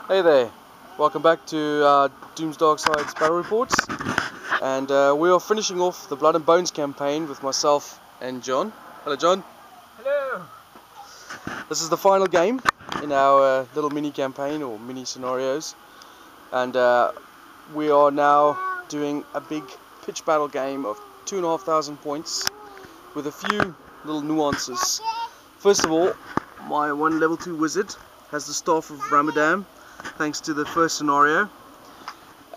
Hey there, welcome back to Doom's Dark Side's Battle Reports, and we are finishing off the Blood and Bones campaign with myself and John. Hello John. Hello! This is the final game in our little mini campaign or mini scenarios, and we are now doing a big pitch battle game of 2,500 points with a few little nuances. First of all, my one level 2 wizard has the Staff of Ramadan thanks to the first scenario,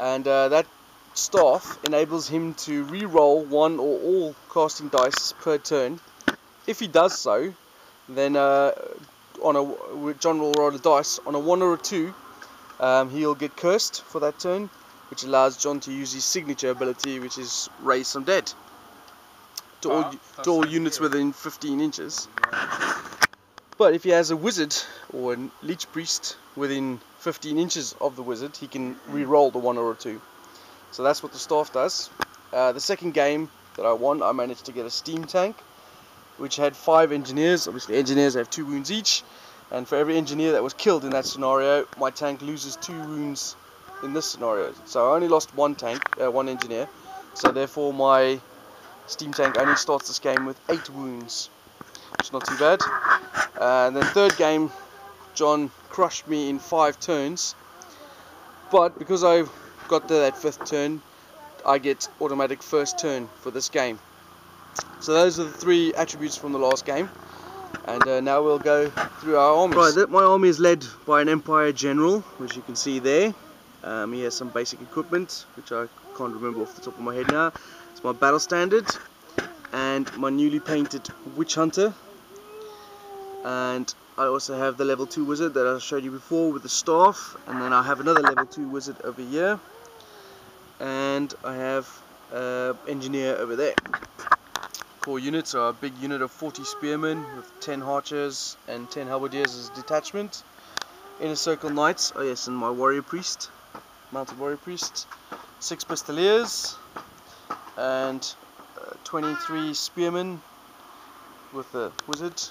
and that staff enables him to re-roll one or all casting dice per turn. If he does so, then John will roll a dice on a 1 or a 2. He'll get cursed for that turn, which allows John to use his signature ability, which is Raise Some Dead to all units within 15 inches. But if he has a wizard or a leech priest within 15 inches of the wizard, he can re-roll the 1 or a 2. So that's what the staff does. The second game that I won, I managed to get a steam tank, which had 5 engineers. Obviously engineers have 2 wounds each, and for every engineer that was killed in that scenario, my tank loses 2 wounds in this scenario. So I only lost one engineer, so therefore my steam tank only starts this game with 8 wounds, which is not too bad. And then third game, John crushed me in 5 turns, but because I got to that 5th turn, I get automatic first turn for this game. So those are the 3 attributes from the last game, and now we'll go through our armies. Right, my army is led by an Empire General, which you can see there. He has some basic equipment, which I can't remember off the top of my head now. It's my battle standard, and my newly painted Witch Hunter. And I also have the level 2 wizard that I showed you before with the staff, and then I have another level 2 wizard over here, and I have engineer over there. Core units are a big unit of 40 spearmen with 10 archers and 10 halberdiers as a detachment. Inner circle knights, oh yes, and my warrior priest, mounted warrior priest, 6 pistoliers, and 23 spearmen with the wizard.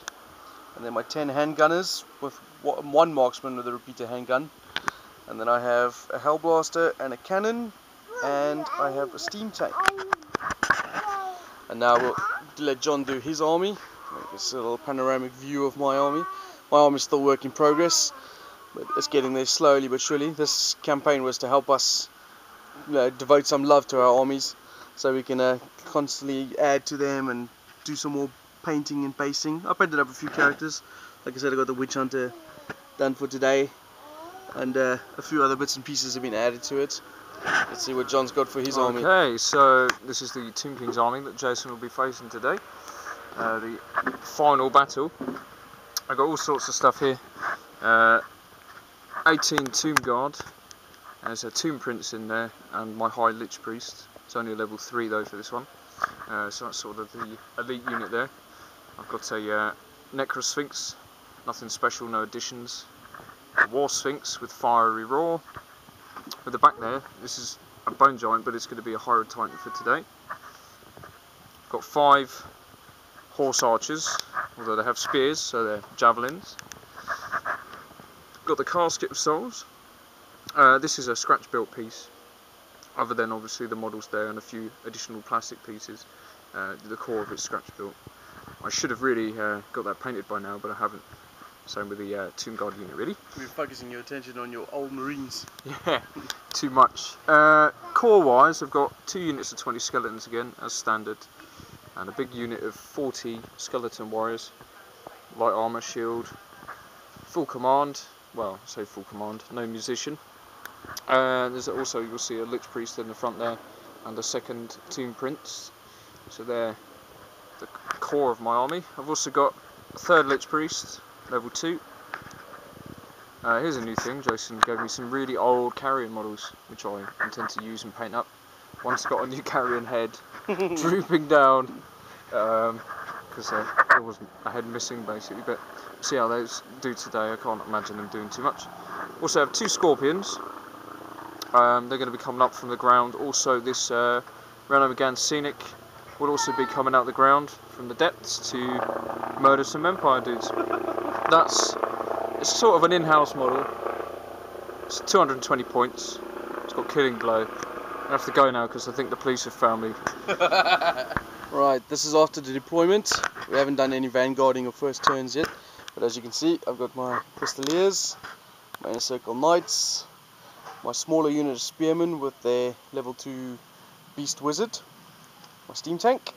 And then my 10 handgunners with 1 marksman with a repeater handgun. And then I have a hellblaster and a cannon, and I have a steam tank. And now we'll let John do his army. It's a little panoramic view of my army. My army is still work in progress, but it's getting there slowly but surely. This campaign was to help us devote some love to our armies, so we can constantly add to them and do some more painting and pasting. I painted up a few characters. Like I said, I got the Witch Hunter done for today, and a few other bits and pieces have been added to it. Let's see what John's got for his army. Okay, so this is the Tomb King's army that Jason will be facing today. The final battle. I've got all sorts of stuff here. 18 Tomb Guard. There's a Tomb Prince in there, and my High Lich Priest. It's only a level 3 though for this one. So that's sort of the elite unit there. I've got a Necro Sphinx, nothing special, no additions. A War Sphinx with Fiery Roar. With the back there, this is a Bone Giant, but it's going to be a Hyrule Titan for today. I've got 5 Horse Archers, although they have spears, so they're javelins. Got the Casket of Souls. This is a scratch built piece, other than obviously the models there and a few additional plastic pieces. The core of it's scratch built. I should have really got that painted by now, but I haven't. Same with the Tomb Guard unit, really. We're focusing your attention on your old Marines. Yeah, too much. Core wise, I've got 2 units of 20 skeletons again, as standard, and a big unit of 40 skeleton warriors. Light armour, shield, full command. Well, I say full command, no musician. There's also, you'll see a Lich Priest in the front there, and a second Tomb Prince. So they're the core of my army. I've also got a 3rd Lich Priest, level 2. Here's a new thing. Jason gave me some really old carrion models, which I intend to use and paint up. One's got a new carrion head drooping down, because there wasn't a head missing basically, but we'll see how those do today. I can't imagine them doing too much. Also have 2 scorpions. They're going to be coming up from the ground. Also this Renault Megane Scenic will also be coming out of the ground from the depths to murder some Empire dudes. It's sort of an in-house model. It's 220 points. It's got killing blow. I have to go now because I think the police have found me. Right, this is after the deployment. We haven't done any vanguarding or first turns yet, but as you can see, I've got my Pistoliers, my Inner Circle Knights, my smaller unit of Spearmen with their level 2 Beast Wizard, my Steam Tank,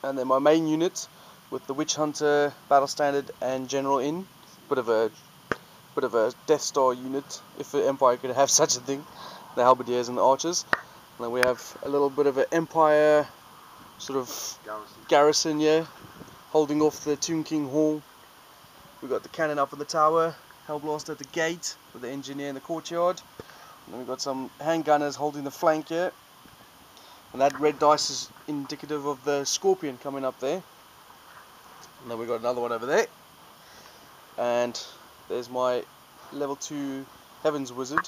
and then my main unit with the Witch Hunter, Battle Standard, and General in. Bit of a Death Star unit, if the Empire could have such a thing. The Halberdiers and the Archers. And then we have a little bit of an Empire sort of garrison, yeah, holding off the Tomb King Hall. We've got the cannon up in the tower, Hellblast at the gate with the engineer in the courtyard. And then we've got some handgunners holding the flank here. And that red dice is indicative of the Scorpion coming up there. And then we've got another one over there. And there's my level 2 Heavens Wizard.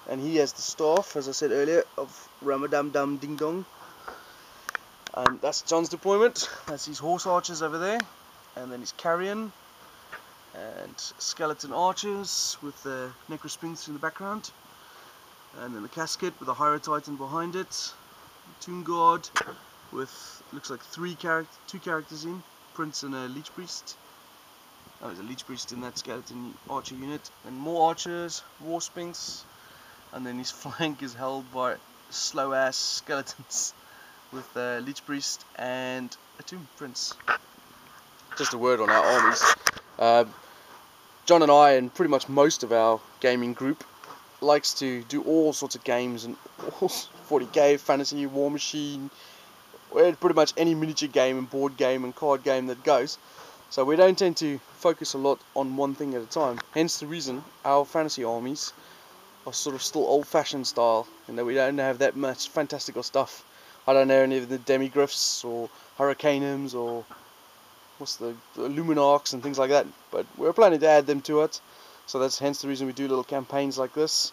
And he has the staff, as I said earlier, of Ramadam Dam Ding Dong. And that's John's deployment. That's his horse archers over there. And then his carrion. And skeleton archers with the necrosphinx in the background. And then the casket with the Hyro Titan behind it. Tomb Guard with, looks like two characters in. Prince and a Leech Priest. Oh, there's a Leech Priest in that skeleton archer unit. And more archers, War Sphinx. And then his flank is held by slow ass skeletons with a Leech Priest and a Tomb Prince. Just a word on our armies. John and I, and pretty much most of our gaming group, likes to do all sorts of games, and all 40k, fantasy, War Machine, pretty much any miniature game and board game and card game that goes. So we don't tend to focus a lot on one thing at a time. Hence the reason our fantasy armies are sort of still old-fashioned style, and that we don't have that much fantastical stuff. I don't know any of the Demigryphs or Hurricanums or what's the Luminarchs and things like that, but we're planning to add them to it. So that's hence the reason we do little campaigns like this.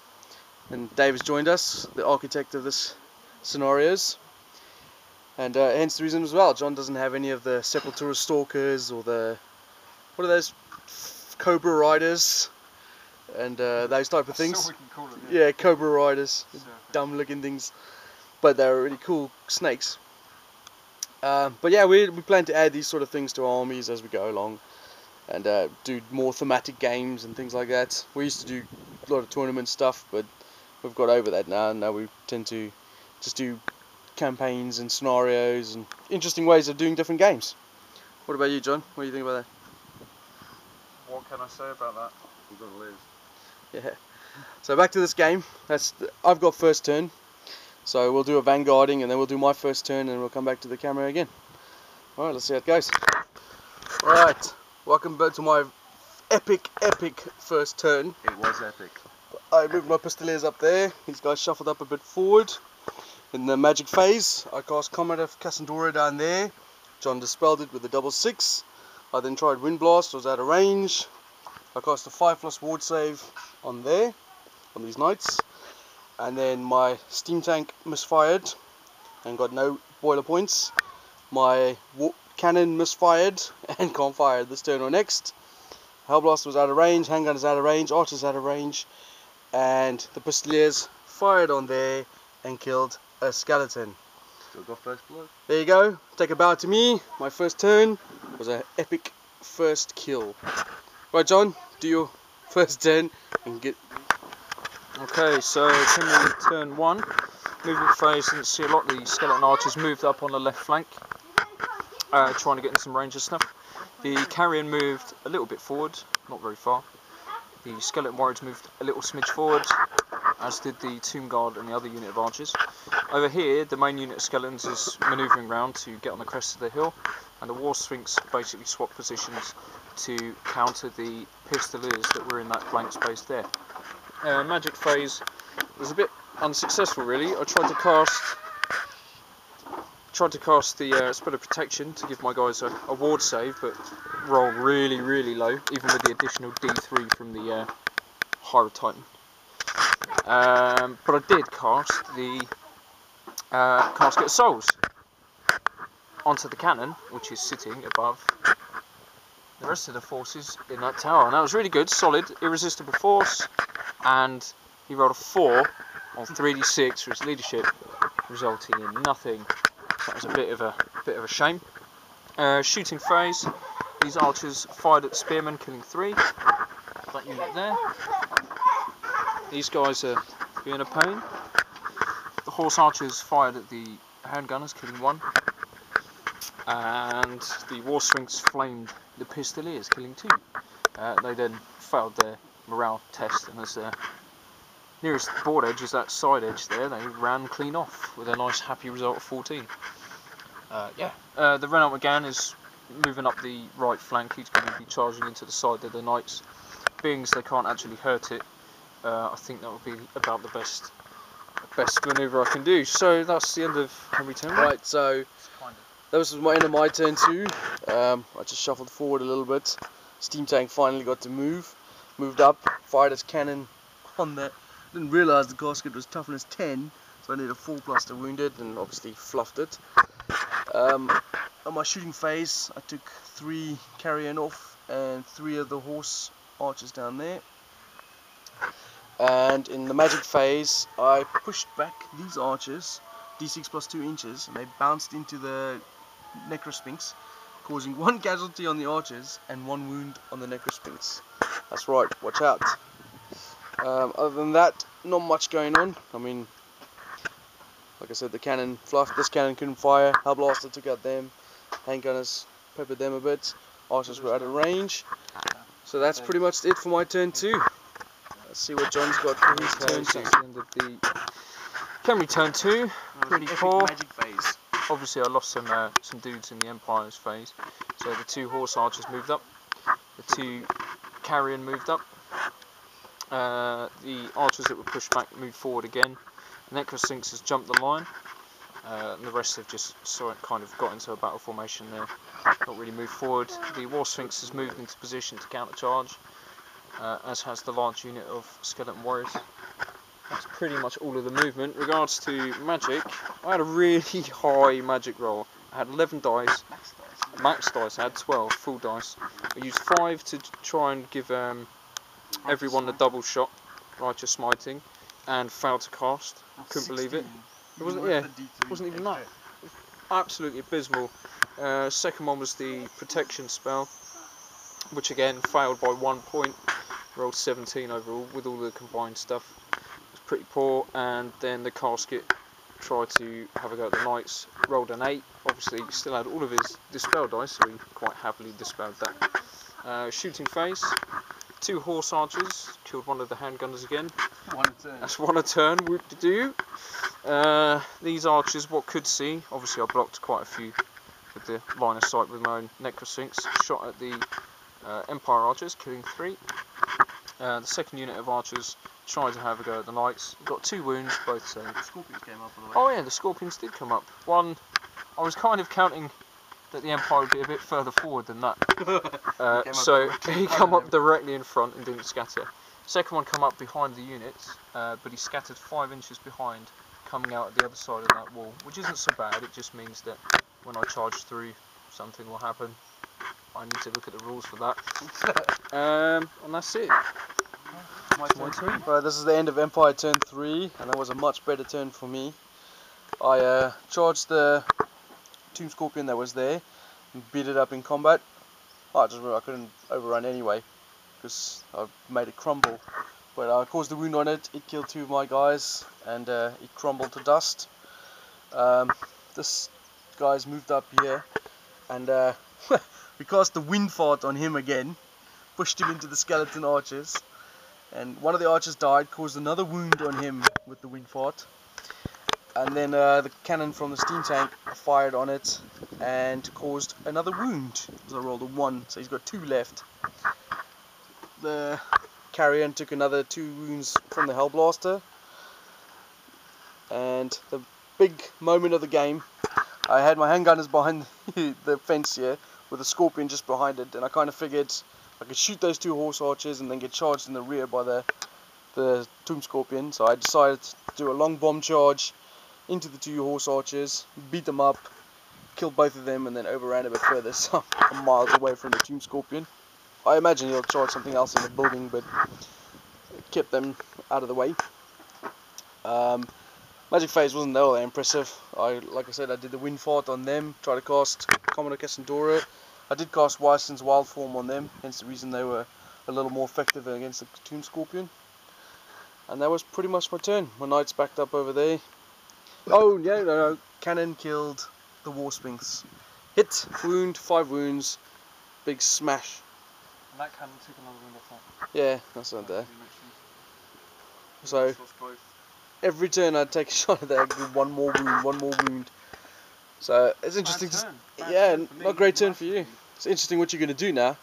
And Dave has joined us, the architect of this scenarios. And hence the reason as well, John doesn't have any of the Sepultura Stalkers or the, what are those, Cobra Riders and those type of things. That's what we can call them, yeah. Yeah, Cobra Riders, dumb looking things, but they're really cool snakes. But yeah, we plan to add these sort of things to our armies as we go along, and do more thematic games and things like that. We used to do a lot of tournament stuff, but we've got over that now. Now we tend to just do campaigns and scenarios and interesting ways of doing different games. What about you, John? What do you think about that? What can I say about that? We're going to lose. Yeah. So back to this game. I've got first turn. So we'll do a vanguarding, and then we'll do my first turn, and we'll come back to the camera again. Alright, let's see how it goes. Alright, welcome back to my epic first turn. It was epic. I moved my Pistoliers up there. These guys shuffled up a bit forward. In the magic phase, I cast Comet of Cassandra down there. John dispelled it with a 6/6. I then tried Wind Blast, was out of range. I cast a 5+ ward save on there, on these knights. And then my Steam Tank misfired and got no boiler points. My cannon misfired and can't fire this turn or next. Hellblast was out of range, handgun is out of range, archer's out of range, and the Pistoliers fired on there and killed a skeleton. Still got first blood. There you go, take a bow to me. My first turn was an epic first kill. Right, John, do your first turn and get... Okay, so coming turn 1, movement phase, and see a lot of the skeleton archers moved up on the left flank, trying to get in some range and stuff. The carrion moved a little bit forward, not very far. The skeleton warriors moved a little smidge forward, as did the tomb guard and the other unit of archers. Over here, the main unit of skeletons is manoeuvring round to get on the crest of the hill, and the war sphinx basically swapped positions to counter the Pistoliers that were in that blank space there. Magic phase was a bit unsuccessful, really. I tried to cast the spell of protection to give my guys a ward save, but rolled really low, even with the additional D3 from the Hyro Titan. But I did cast the Casket of Souls onto the cannon, which is sitting above the rest of the forces in that tower, and that was really good, solid, irresistible force, and he rolled a 4 on 3d6 for his leadership, resulting in nothing. That was a bit of a shame. Shooting phase. These archers fired at the spearmen, killing 3. That unit there. These guys are being a pain. The horse archers fired at the handgunners, killing 1. And the war swings flamed the pistoliers, killing 2. They then failed their morale test, and as the nearest board edge is that side edge there, they ran clean off with a nice happy result of 14. The run-out again is moving up the right flank. He's going to be charging into the side of the knights. Being as they can't actually hurt it, I think that would be about the best manoeuvre I can do. So that's the end of Henry turn. Right, so that was my end of my turn too. I just shuffled forward a little bit. Steam tank finally got to moved up, fired its cannon on the. Didn't realise the gasket was toughness 10, so I needed a 4+ to wound it, and obviously fluffed it. On my shooting phase, I took 3 carrion off and 3 of the horse archers down there. And in the magic phase, I pushed back these archers, d6 plus 2 inches, and they bounced into the necrosphinx, causing 1 casualty on the archers and 1 wound on the necrosphinx. That's right, watch out. Other than that, not much going on. I mean, like I said, the cannon fluffed, this cannon couldn't fire, Hellblaster took out them, handgunners peppered them a bit, archers were out of range. So that's pretty much it for my turn 2. Let's see what John's got for his turn 2. That's the end of the Henry turn 2. Pretty poor. Magic phase. Obviously I lost some dudes in the Empire's phase. So the 2 horse archers moved up, the 2 carrion moved up, the archers that were pushed back moved forward again. The Necrosphinx has jumped the line, and the rest have just kind of got into a battle formation there, not really moved forward. The War Sphinx has moved into position to countercharge, as has the large unit of skeleton warriors. That's pretty much all of the movement. Regards to magic, I had a really high magic roll. I had 11 dice, max dice, I had 12 full dice. I used 5 to try and give everyone a double shot, righteous smiting, and failed to cast. Couldn't believe it. It wasn't even that. Absolutely abysmal. Second one was the protection spell, which again failed by 1 point. Rolled 17 overall with all the combined stuff. It was pretty poor. And then the casket tried to have a go at the knights. Rolled an 8. Obviously, he still had all of his dispel dice, so he quite happily dispelled that. Shooting phase. 2 horse archers killed 1 of the handgunners again. 1 a turn. That's 1 a turn. Whoop-de-doo. These archers, what could see, obviously I blocked quite a few with the line of sight with my own Necrosphinx. Shot at the Empire archers, killing 3. The second unit of archers tried to have a go at the knights. Got 2 wounds, both saved. The scorpions came up on the way. Oh yeah, the scorpions did come up. One, I was kind of counting that the Empire would be a bit further forward than that. So he came up directly in front and didn't scatter. Second one come up behind the units, but he scattered 5 inches behind, coming out at the other side of that wall, which isn't so bad. It just means that when I charge through, something will happen. I need to look at the rules for that. And that's it. My turn. Right, this is the end of Empire turn 3, and that was a much better turn for me. I charged the Tomb Scorpion that was there and beat it up in combat. I couldn't overrun anyway because I made it crumble. But I caused a wound on it. It killed 2 of my guys, and it crumbled to dust. This guy's moved up here, and we cast the wind fart on him again, pushed him into the skeleton archers, and 1 of the archers died, caused another wound on him with the wind fart. And then the cannon from the steam tank fired on it and caused another wound. So I rolled a 1, so he's got 2 left. The carrion took another 2 wounds from the Hellblaster. And the big moment of the game, I had my handgunners behind the fence here with a scorpion just behind it, and I kind of figured I could shoot those 2 horse archers and then get charged in the rear by the tomb scorpion. So I decided to do a long bomb charge into the 2 horse archers, beat them up, killed both of them, and then overran a bit further, so I'm miles away from the tomb scorpion. I imagine he'll charge something else in the building, but kept them out of the way. Magic Phase wasn't all that impressive. Like I said, I did the wind fart on them, tried to cast Commodore Cassandra. I did cast Wyson's Wild Form on them, hence the reason they were a little more effective against the Tomb Scorpion. And that was pretty much my turn. My knight's backed up over there. Oh, yeah, no. Cannon killed the War Sphinx. Hit, wound, 5 wounds, big smash. And that cannon took another wound off that. Yeah, that's not there. So, every turn I'd take a shot at that, I'd give one more wound. So, it's interesting. Yeah, not a great turn for you. It's interesting what you're going to do now.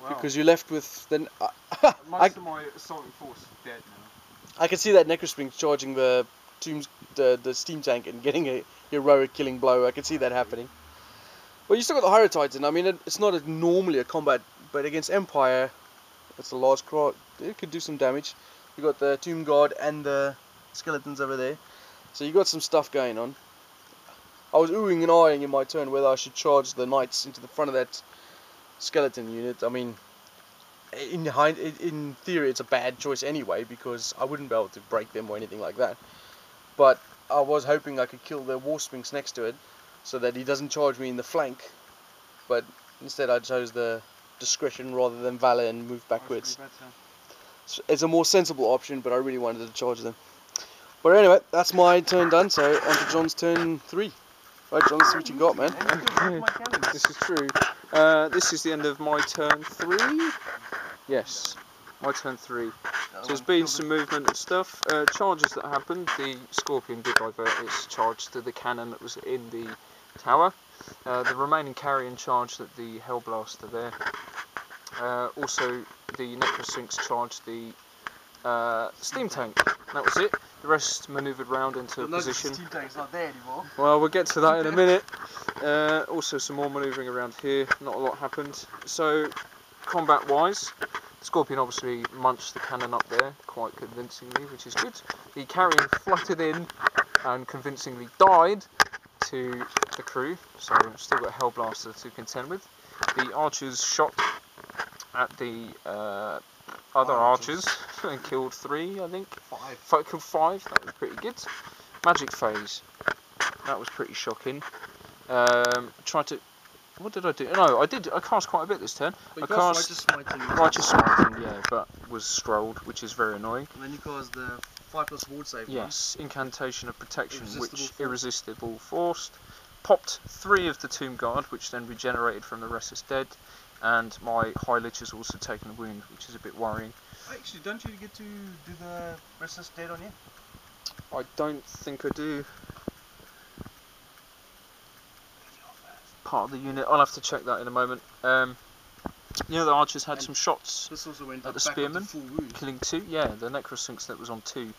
Wow. Because you're left with... then. Most of my assaulting force is dead now. I can see that Necrosphinx charging the steam tank and getting a heroic killing blow. I can see that happening. Well, you still got the Hydro Titan. I mean, it's not normally a combat, but against Empire, it's a large crowd. It could do some damage. You got the Tomb Guard and the skeletons over there, so you got some stuff going on. I was oohing and eyeing in my turn whether I should charge the knights into the front of that skeleton unit. I mean, in theory, it's a bad choice anyway because I wouldn't be able to break them or anything like that. But I was hoping I could kill the War Sphinx next to it, so that he doesn't charge me in the flank. But instead, I chose the discretion rather than valor and move backwards. It's a more sensible option, but I really wanted to charge them. But anyway, that's my turn done. So on to John's turn 3. Right, John, let's see what you got, man. This is true. This is the end of my turn 3. Yes, my turn 3. So there's been some movement and stuff. Charges that happened. The Scorpion did divert its charge to the cannon that was in the tower. The remaining carrion charged at the Hellblaster there. Also, the Necrosphinx charged the steam tank. That was it. The rest manoeuvred round into position. The steam tank's not there anymore. Well, we'll get to that in a minute. Also, some more manoeuvring around here. Not a lot happened. So, combat-wise, Scorpion obviously munched the cannon up there quite convincingly, which is good. The carrion fluttered in and convincingly died to the crew. So, still got Hellblaster to contend with. The archers shot at the other archers and killed 3, I think. 5. Killed 5. That was pretty good. Magic Phase. That was pretty shocking. Tried to. What did I do? No, I cast quite a bit this turn. I cast Righteous Smiting, yeah, but was scrolled, which is very annoying. And then you cast the 5+ ward save. Yes, Incantation of Protection, Irresistible Forced. Popped 3 of the Tomb Guard, which then regenerated from the Restless Dead. And my High Lich has also taken a wound, which is a bit worrying. Actually, don't you get to do the Restless Dead on you? I don't think I do. Part of the unit. I'll have to check that in a moment. The archers had some shots this also went at the spearmen, killing 2. Yeah, the Necrosphinx that was on 2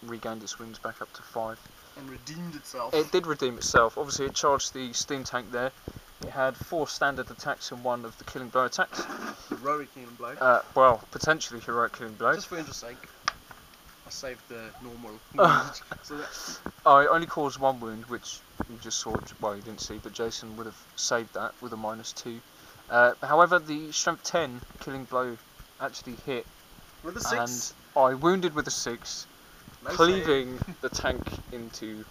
regained its wounds back up to 5. And redeemed itself. It did redeem itself. Obviously, it charged the steam tank there. It had 4 standard attacks and 1 of the killing blow attacks. Heroic killing blow? Well, potentially heroic killing blow. Just for interest sake, I saved the normal wound. I only caused 1 wound, which you just saw, well, you didn't see, but Jason would have saved that with a -2. However, the strength 10 killing blow actually hit. With a 6? And I wounded with a 6, cleaving the tank into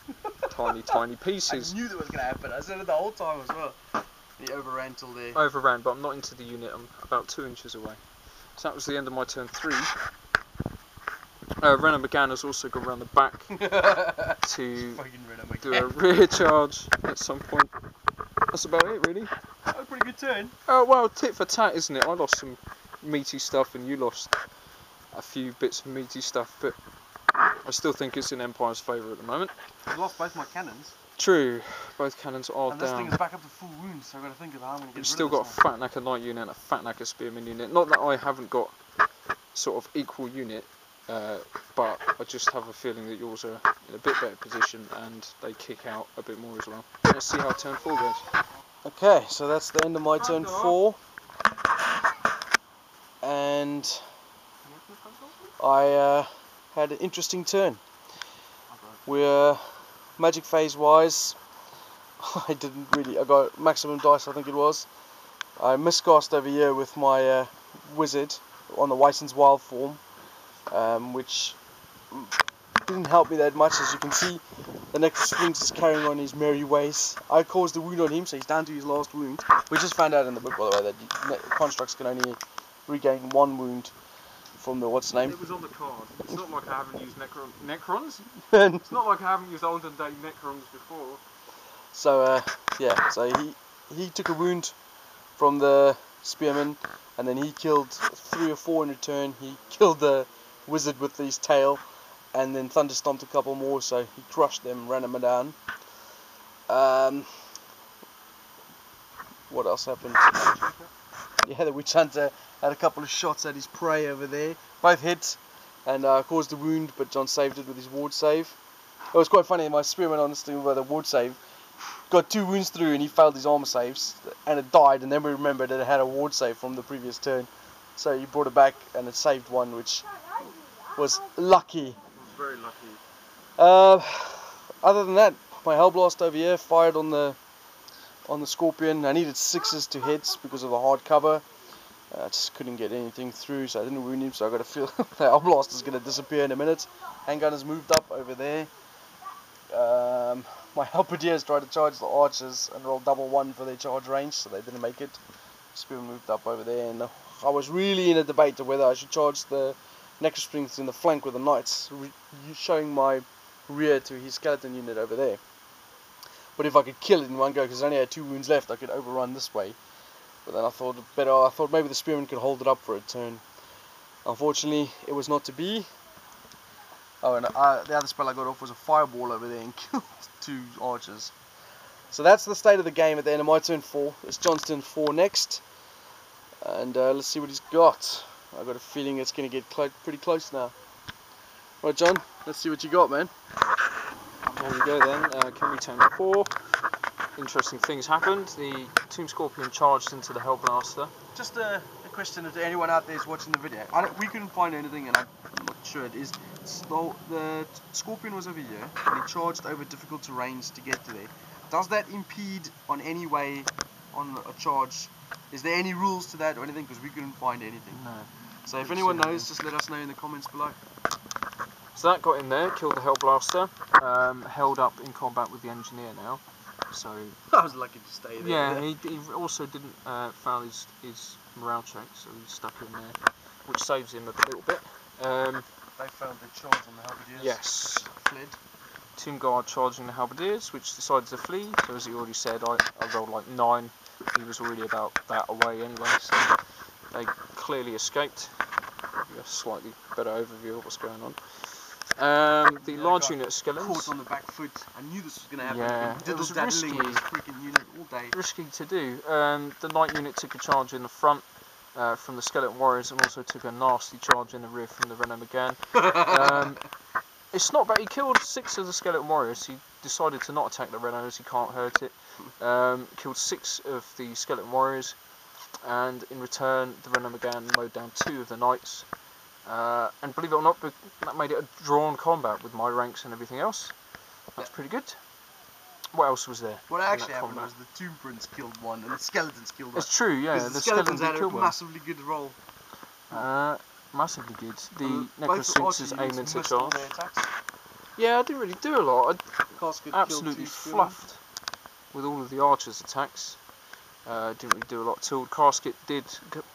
tiny pieces. I knew that was going to happen. I said it the whole time as well. He overran till there. Overran, but I'm not into the unit. I'm about 2 inches away. So that was the end of my turn 3. Renner McGann has also gone around the back to do a rear charge at some point. That's about it, really. That was a pretty good turn. Well, tit for tat, isn't it? I lost some meaty stuff and you lost a few bits of meaty stuff, but I still think it's in Empire's favour at the moment. I lost both my cannons. True, both cannons are and down. And this thing is back up to full wounds, so I've got to think of how I'm going to get You've still got a Fat Knacker Knight unit and a Fat Knacker Spearman unit. Not that I haven't got sort of equal unit, but I just have a feeling that yours are in a bit better position and they kick out a bit more as well. Let's see how turn 4 goes. Okay, so that's the end of my turn 4. And I had an interesting turn. We're Magic Phase wise, I got maximum dice, I think it was. I miscast over here with my wizard on the Wyson's Wild Form, which didn't help me that much. As you can see, the Necro Springs is carrying on his merry ways. I caused a wound on him, so he's down to his last wound. We just found out in the book, by the way, that constructs can only regain 1 wound from the what's name. It was on the card. It's not like I haven't used Necrons. And It's not like I haven't used olden day Necrons before. so yeah, so he took a wound from the spearman, and then he killed 3 or 4 in return. He killed the wizard with his tail, and then thunder stomped a couple more, so he crushed them, ran them down. What else happened? Yeah, the witch hunter had a couple of shots at his prey over there, both hit, and caused a wound, but John saved it with his ward save. It was quite funny, my spearman on this thing with the ward save got 2 wounds through and he failed his armor saves, and it died, and then we remembered that it had a ward save from the previous turn, so he brought it back and it saved 1, which was lucky. It was very lucky. Other than that, my Hellblast over here fired on the Scorpion. I needed 6s to hit because of the hard cover. I just couldn't get anything through, so I didn't wound him, so I got to feel the Hellblast is going to disappear in a minute. Handgunners moved up over there. My Halberdiers tried to charge the archers and rolled double 1 for their charge range, so they didn't make it. Spearman moved up over there, and I was really in a debate of whether I should charge the Necro Springs in the flank with the knights, showing my rear to his skeleton unit over there. But if I could kill it in one go, because I only had 2 wounds left, I could overrun this way. But then I thought maybe the spearman could hold it up for a turn. Unfortunately, it was not to be. Oh, and the other spell I got off was a fireball over there and killed 2 archers. So that's the state of the game at the end of my turn 4. It's John's turn 4 next. And let's see what he's got. I've got a feeling it's going to get pretty close now. Right, John, let's see what you got, man. There we go then, Camry turn 4. Interesting things happened. The Tomb Scorpion charged into the Hellblaster. Just a question to anyone out there who's watching the video. We couldn't find anything, and I'm not sure it is. The Scorpion was over here, and he charged over difficult terrains to get to there. Does that impede on any way on a charge? Is there any rules to that or anything? Because we couldn't find anything. No. So if anyone knows, just let us know in the comments below. So that got in there, killed the Hellblaster, held up in combat with the Engineer now. So I was lucky to stay there. yeah, he also didn't fail his morale check, so he's stuck in there, which saves him a little bit. They failed their charge on the Halberdiers. Yes. Fled. Tomb Guard charging the Halberdiers, which decided to flee. So as he already said, I rolled like 9. He was already about that away anyway, so they clearly escaped. Give you a slightly better overview of what's going on. The large unit skeletons. Caught on the back foot. I knew this was going to happen. Yeah, it was risky. With his freaking unit all day. Risky to do. The knight unit took a charge in the front from the skeleton warriors, and also took a nasty charge in the rear from the Renault Megane. It's not bad. He killed 6 of the skeleton warriors. He decided to not attack the Renault as he can't hurt it. Killed 6 of the skeleton warriors, and in return the Renault Megane mowed down 2 of the knights. And believe it or not, that made it a drawn combat with my ranks and everything else. That's pretty good. What else was there? What actually happened was the Tomb Prince killed 1 and the Skeletons killed 1. It's true, yeah. The Skeletons had a massively good roll. Massively good. The Necrosphinx's aiming to charge. Attacks. Yeah, I didn't really do a lot. Casket Absolutely fluffed with all of the archers' attacks. Didn't really do a lot at all. Casket did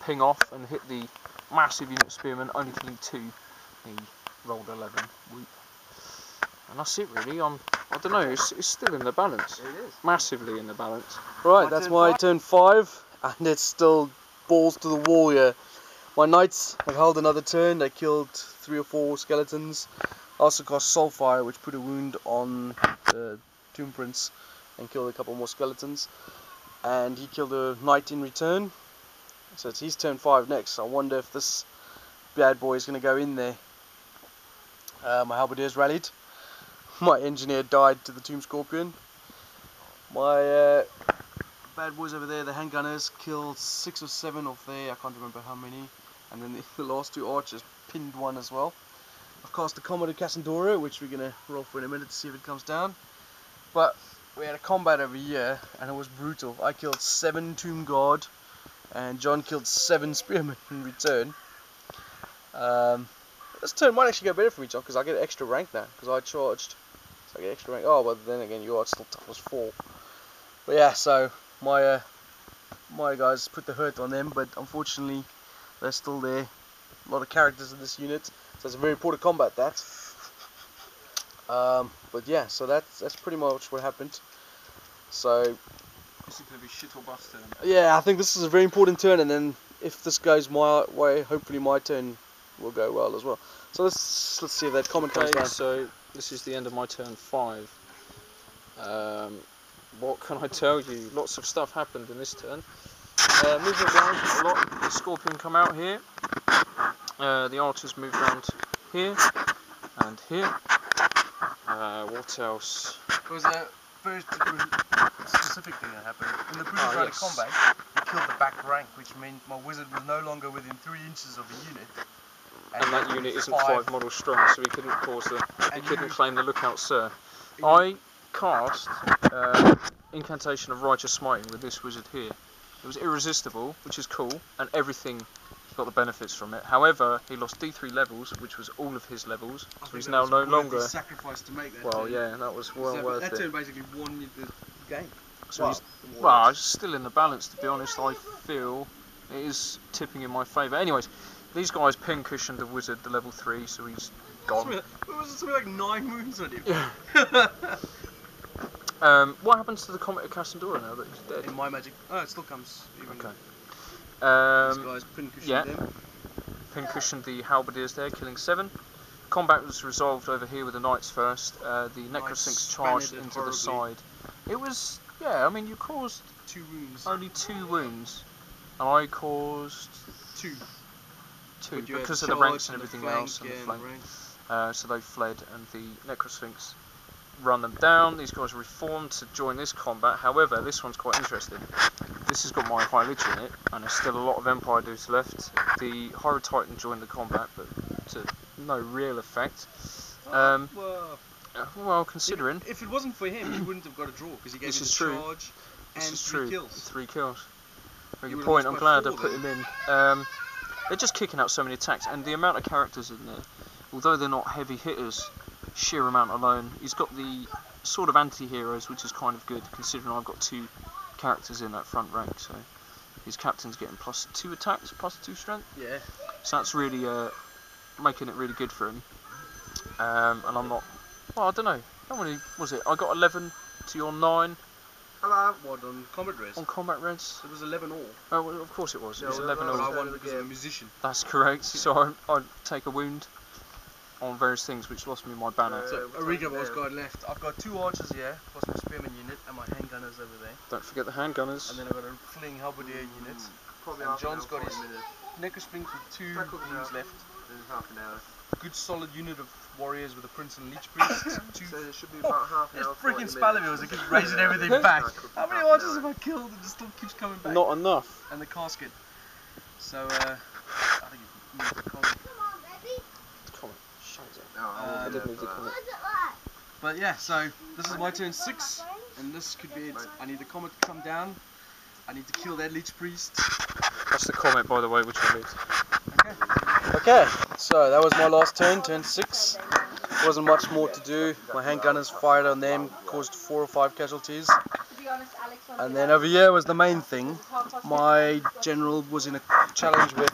ping off and hit the massive unit of spearmen, only killing 2. He rolled 11. Whoop. And that's it really. I don't know, it's still in the balance. It is. Massively in the balance. Right, that's my turn 5, and it's still balls to the wall here. My knights have held another turn. They killed 3 or 4 skeletons. I also cast Soulfire, which put a wound on the Tomb Prince and killed a couple more skeletons. And he killed a knight in return. So it's his turn 5 next. I wonder if this bad boy is going to go in there. My Halberdiers rallied. My Engineer died to the Tomb Scorpion. My bad boys over there, the handgunners, killed 6 or 7 off there. I can't remember how many. And then the last 2 archers pinned 1 as well. I've cast the Commodore Cassandra, which we're going to roll for in a minute to see if it comes down. But we had a combat over here, and it was brutal. I killed 7 Tomb Guard, and John killed 7 Spearmen in return. This turn might actually go better for me, John, because I get an extra rank now, because I charged. So I get extra rank. Oh, but then again, you are still toughness 4. But yeah, so my my guys put the hurt on them, but unfortunately they're still there. A lot of characters in this unit, so it's a very important combat, that. But yeah, so that's pretty much what happened. So This is going to be shit or bust turn. yeah, I think this is a very important turn, and then if this goes my way, hopefully my turn will go well as well. So let's see if that comment comes down. So this is the end of my turn 5. What can I tell you? Lots of stuff happened in this turn. Movement wise, a lot. The Scorpion come out here. The archers moved around here and here. What else? There was a very specific thing that happened. In the previous round of combat, we killed the back rank, which meant my wizard was no longer within 3 inches of a unit. And that unit isn't 5 models strong, so he couldn't claim the lookout, sir. I cast Incantation of Righteous Smiting with this wizard here. It was irresistible, which is cool, and everything got the benefits from it. However, he lost D3 levels, which was all of his levels, so he's now no longer. Sacrifice to make that. Well, yeah, that was well worth it. That turn basically won the game. So he's still in the balance. To be honest, I feel it is tipping in my favour. Anyways, these guys pin cushioned the wizard, the level 3, so he's gone. Was it something like 9 wounds on him? Yeah. What happens to the Comet of Cassandora now that he's dead? In my magic, it still comes. Okay. These guys pin cushioned them. Pin cushioned the halberdiers there, killing 7. Combat was resolved over here with the knights first. The Necrosphinx charged into horribly. The side. It was, yeah, I mean, you caused 2 wounds. Only 2 wounds, and I caused 2 because of the ranks and everything else and the flank. So they fled, and the Necrosphinx run them down. These guys reformed to join this combat. However, this one's quite interesting. This has got my High Lich in it, and there's still a lot of Empire dudes left. The Horror Titan joined the combat, but to no real effect. Well, considering if it wasn't for him, you wouldn't have got a draw because he gave you the charge and 3 kills. 3 kills. Very good point. I'm glad I put him in. They're just kicking out so many attacks, and the amount of characters in there, although they're not heavy hitters, sheer amount alone. He's got the sort of anti-heroes, which is kind of good, considering I've got 2 characters in that front rank. So his captain's getting +2 attacks, +2 strength. Yeah. So that's really making it really good for him. And I'm not. Well, I don't know. How many was it? I got 11 to your 9. Hello. What, on combat res? On combat res. It was 11 all. Oh, well, of course it was. It was 11 all. I won because I'm a musician. That's correct. So I take a wound on various things, which lost me my banner. So Ariga was guard left. I've got 2 archers here, plus my spearman unit, and my handgunners over there. Don't forget the handgunners. And then I've got a fleeing halberdier unit. And John's got his Necrosphinx with 2 wounds left. Half an hour. Good solid unit of warriors with a prince and leech priest. So it should be about half an hour. This freaking Spalavios, they keep raising everything back. How many archers have I killed? It still keeps coming back. Not enough. And the casket. So I think you need the comet. Comet. Shut it. I did move the comet. But yeah, so this is my turn 6, and this could be it. I need the comet to come down. I need to kill that leech priest. That's the comet, by the way, which I moved. Okay, so that was my last turn, turn 6. Wasn't much more to do. My handgunners fired on them, caused 4 or 5 casualties. And then over here was the main thing. My general was in a challenge with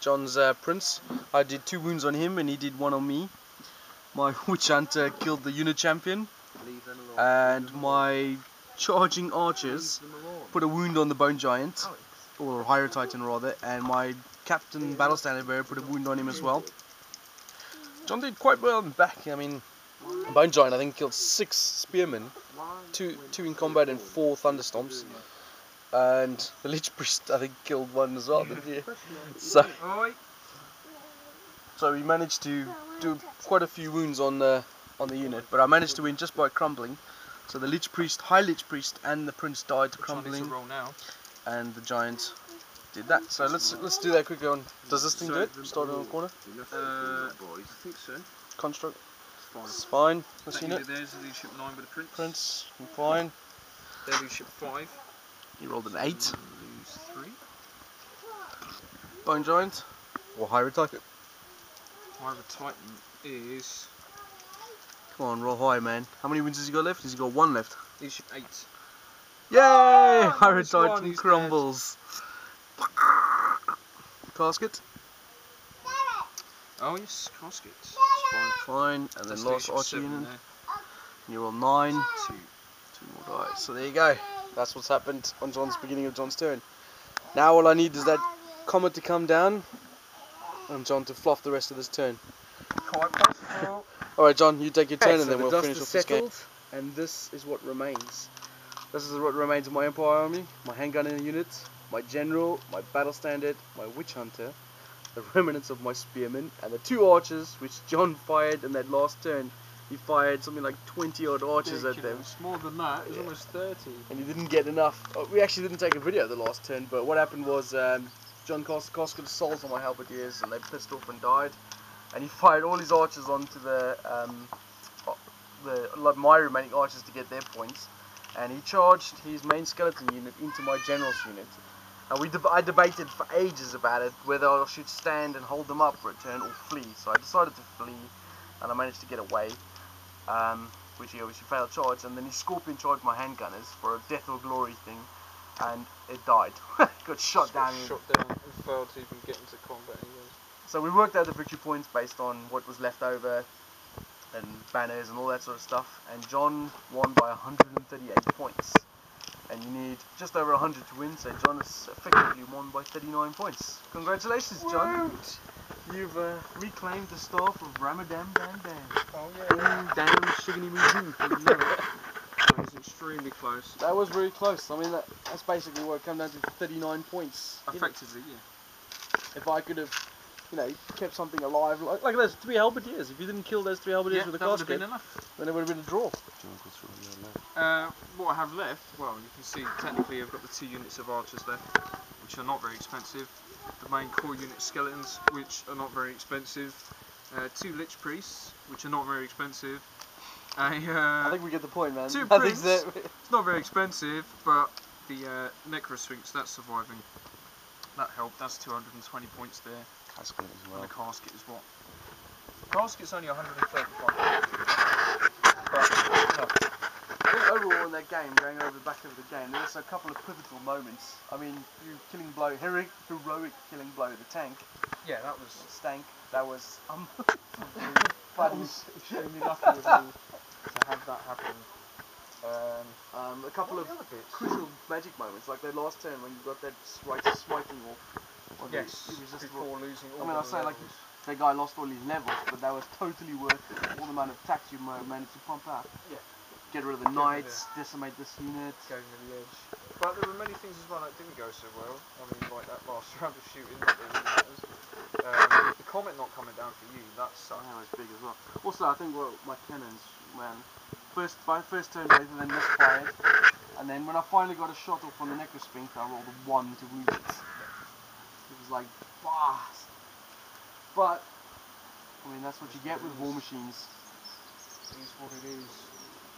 John's prince. I did 2 wounds on him and he did 1 on me. My witch hunter killed the unit champion. And my charging archers put a wound on the bone giant, or higher titan rather, and my captain battle standard bearer put a wound on him as well. John did quite well in back. I mean, bone giant I think killed 6 spearmen, 2 in combat and 4 thunderstorms, and the lich priest I think killed 1 as well. So we managed to do quite a few wounds on the unit, but I managed to win just by crumbling. So the lich priest, high lich priest, and the prince died crumbling, and the giant did that. So let's do that quickly. On does this thing do it? Start on the corner. I think so. Construct. It's fine. This unit. There's leadership 9 with the prince. Prince, fine. Their leadership 5. You rolled an 8. Lose 3. Bone giant or high titan. Private Titan is... Come on, roll high, man. How many wins has he got left? He's got 1 left. He's 8. Yay! Oh, Pirate nice one, Titan he's crumbles. Casket. Oh yes, casket. It's Fine. And then That's last leadership Archie 7 unit. there. You roll 9. 2. 2 more dice. So there you go. That's what's happened on John's beginning of John's turn. Now all I need is that comet to come down and John to fluff the rest of this turn. Quite possible. Alright John, you take your turn and so then the we'll dust finish is off this game. settled. And this is what remains. This is what remains of my Empire army, my handgun in a unit, my general, my battle standard, my witch hunter, the remnants of my spearmen, and the 2 archers which John fired in that last turn. He fired something like 20 odd archers at them. It's more than that, it's almost 30. And he didn't get enough. Oh, we actually didn't take a video of the last turn, but what happened was John Casket assaulted my halberdiers and they pissed off and died. And he fired all his archers onto my remaining archers to get their points. And he charged his main skeleton unit into my general's unit. And I debated for ages about it, whether I should stand and hold them up for a turn or flee. So I decided to flee, and I managed to get away. Which he obviously failed charge, and then he scorpion charged my handgunners for a death or glory thing, and it died. Got shot down. Shot down and failed to even get into combat anyways. So we worked out the victory points based on what was left over, and banners and all that sort of stuff, and John won by 138 points. And you need just over 100 to win, so John has effectively won by 39 points. Congratulations, John. You've reclaimed the staff of Ramadan Dan Dan. Oh yeah. Down Shigany Moo. That was extremely close. That was very close. I mean, that's basically what it came down to, 39 points. Effectively, yeah. If I could have, kept something alive, like those 3 halberdiers. If you didn't kill those 3 halberdiers with a that would have casket, been enough. then it would have been a draw. What I have left, well, you can see technically I've got the 2 units of archers left, which are not very expensive. The main core unit skeletons, which are not very expensive. 2 lich priests, which are not very expensive. I think we get the point, man. 2 I prints, think it's not very expensive, but the Necrosphinx, that's surviving. That helped, that's 220 points there. Casket as well. And the casket is what? Casket's only 135. But, I think overall in that game, going over the back of the game, there was a couple of pivotal moments. I mean, heroic killing blow the tank. yeah, that was Stank. That was that was extremely lucky of me to have that happen. A couple of crucial magic moments, like that last turn when you got that righteous smiting or Yes, the irresistible. before losing all I mean, I'll say like that guy lost all his levels, but that was totally worth it. All the amount of attacks you managed to pump out. Yeah. Get rid of the knights, decimate this unit. Going to the edge. But there were many things as well that didn't go so well. I mean, like that last round of shooting, that really matters. The comet not coming down for you, that sucked. Yeah, it was big as well. Also, I think my cannons, man, first turn later than misfired, and then when I finally got a shot off on the Necrosphinx, I rolled a 1 to wound it. It was like fast. But I mean, that's what you get with war machines. It is what it is.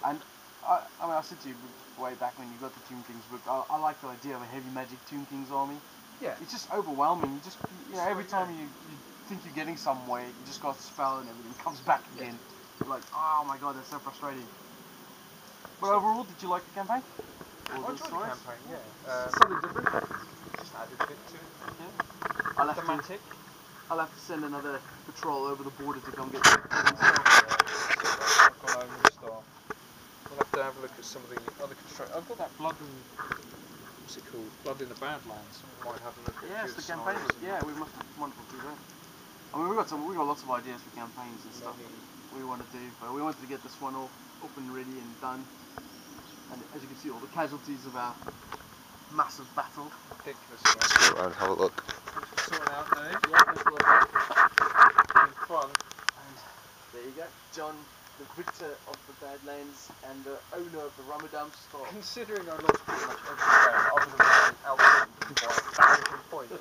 And I said to you way back when you got the Tomb Kings book, I like the idea of a heavy magic Tomb Kings army. Yeah. It's just overwhelming. You just, every time you think you're getting somewhere, you just got a spell and everything comes back again. You're like, oh my god, that's so frustrating. But overall, did you like the campaign? I enjoyed the campaign, yeah. Something different. Just added a bit to it. Yeah. Thematic. I'll have to send another patrol over the border to come get I've gone over the star. We'll have to have a look at some of the other construction. I've got that Blood and... what's it called? Blood in the Badlands. We might have a look at Yes, good the campaign. scenarios. Yeah, we must have wonderful do that. I mean, we got lots of ideas for campaigns and stuff we want to do, but we wanted to get this one all up and ready and done. And as you can see, all the casualties of our massive battle. Ridiculous. Let's go around and have a look. Thanks for sorting out, Dave. Yeah, thanks a lot. It's been fun. And there you go, John, the victor of the Badlands and the owner of the Ramadan Star. Considering I lost pretty much every game, other than being outplayed by 1,000 points,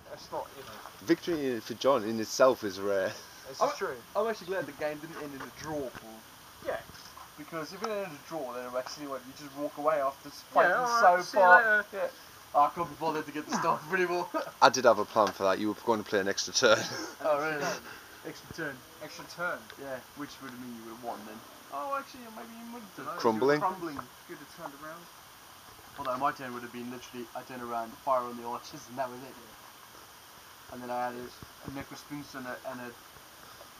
that's not, Victory for John in itself is rare. This is true. I'm actually glad the game didn't end in a draw, Paul. Yeah. Because if it ended in a draw, then actually you just walk away after fighting alright, so see you far. later. Yeah. I can't be bothered to get the stuff anymore. I did have a plan for that. You were going to play an extra turn. Oh really? Extra turn. Extra turn. Yeah, which would mean you would have won then. Oh, actually, maybe you wouldn't have. Crumbling. Crumbling. Good to turn around. Although my turn would have been literally, I turn around, fire on the archers, and that was it. And then I had a necrospoons and a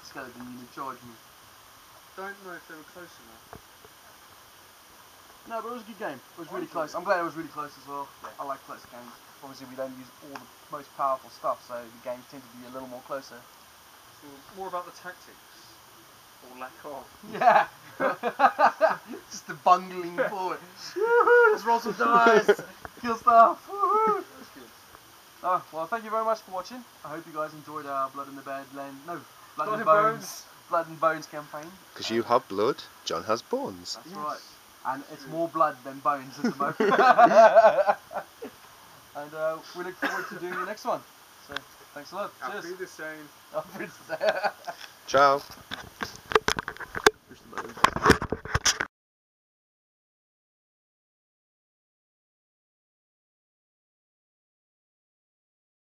skeleton unit charge me. Don't know if they were close enough. No, but it was a good game. It was really close. I'm glad it was really close as well. Yeah. I like close games. Obviously, we don't use all the most powerful stuff, so the games tend to be a little more closer. So more about the tactics. Or lack of. Yeah! Just the bungling forward. Woohoo! Let's roll some dice! Kill stuff! Woohoo! That's good. Oh, well, thank you very much for watching. I hope you guys enjoyed our Blood in the Badlands. No, Blood Blood and and Bones. Bones. Blood and Bones campaign. Because you have blood, John has bones. That's Yes. right. And it's more blood than bones at the moment. And we look forward to doing the next one. So, thanks a lot. I'll Cheers. be the same. Auf Wiedersehen. Ciao.